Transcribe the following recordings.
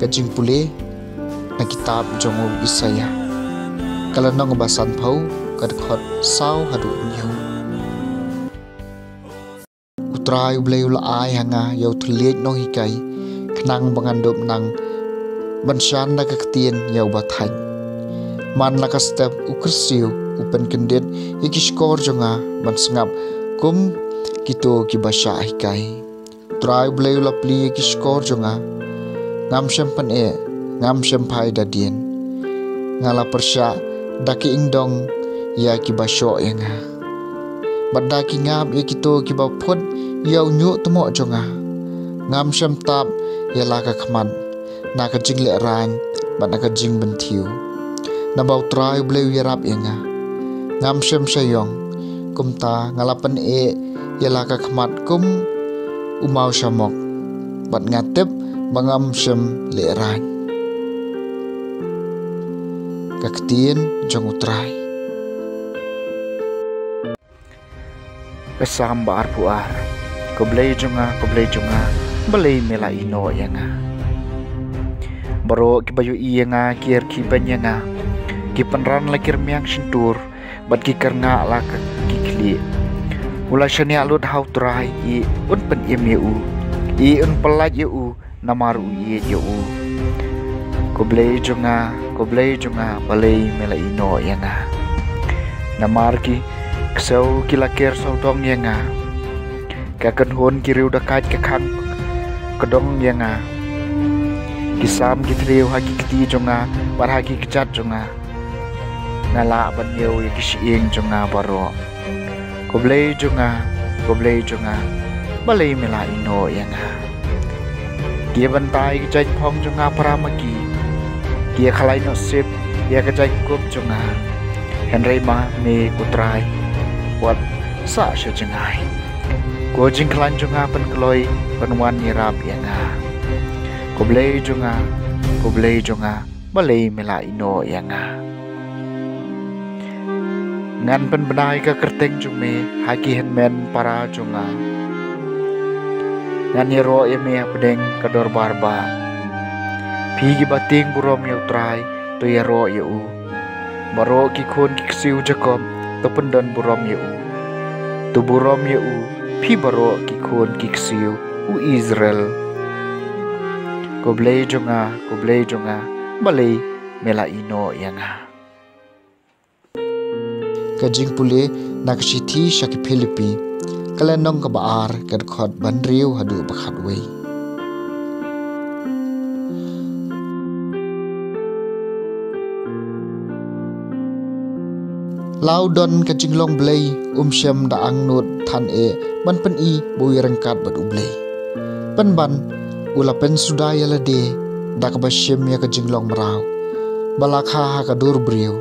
kajing pule na kitab jongo Isaya kalanong basan pau kadkhot saw hadu nyu utrai ublei ula ai hanga yau thuliet no hikai khnang bangandop nang banshan na kaktien yau bathai man la ka step ukrsiu upen kendet ikiskor jonga bansngap kum kito kibasha hikai utrai ublei ula pli ikiskor jonga ngam sempan ngam sempai dadien ngala persya daki ingdong ya kibasho yenga badaki ngam ya kito kibapot yau nyu temo jonga ngam sem tap ya laka khman na ka jingle rang ba na ka jing bentiu na bau trai bleu yarap yenga ngam sem sayong kumta ngalapan ya laka khmat kum umau shamok bat ngatep bangam sem le rang kaktien jong utrai kesambar puar koblei jonga belai mela ino yanga baro kibayu iyenga kier kibanyanga kipenran lakir miang sentur bat kikarnga lak kikli ula shani alut hau trai I un pen yeu I un pelaj yeu namaru yeu koblei jonga balai mela ino yanga namarki ksau kilakir saudong yanga kakan hon kiriu dakat kakang kedong yanga kisam kitriu haki kiti jonga par haki kechat jonga ngala banyeu yakisiing jonga baro koblei jonga balai mela ino yanga dia bantai kejai pong jonga paramaki dia khalai no sip dia kejai kup jonga Henry ma me kutrai buat sa sejengai ko jing klan jonga pen kloi penwan nirap yanga koblei jonga balai mela ino yanga ngan pen benai ka kerteng jume haki henmen para jonga ngan yero yeme pedeng kador barba pigi bating burom yau trai to yero yeu baro ki khon ki ksiu jakom to pendan burom yeu to burom yeu pi baro ki khon ki ksiu u Israel koblei jonga balai mela ino yanga kajing pule nakshithi shaki Philippi kalenong ka baar kadkhot banriu hadu bakhat wei laudon kajing long blei syam da angnut than ban pen I boi rangkat bat ublei pen ban ula pen sudaya lade da ka basyem ya kajing long marau balakha ha ka dur briu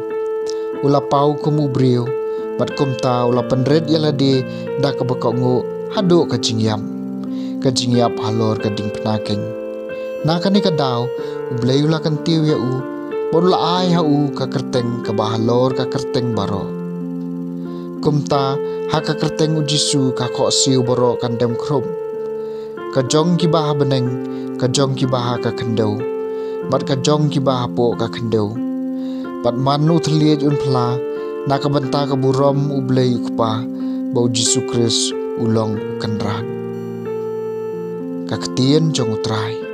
ula pau kumu briu bat kumta ula pen red ya lade da ka bakongu hado kajing yap halor kading penakeng na kani ka daw ublei ula kan tiu ya Borla ai hau ka kerteng ka bahalor ka kerteng baro kumta ha ka kerteng ujisu ka kho siu baro kan dem khrum ka jong ki bah beneng ka jong ki bah ka khendau bat ka jong ki bah po ka khendau bat manu thliej un phla na ka banta ka burom ublei ukpa bau Jisu Kris ulong kanran ka ktien jong utrai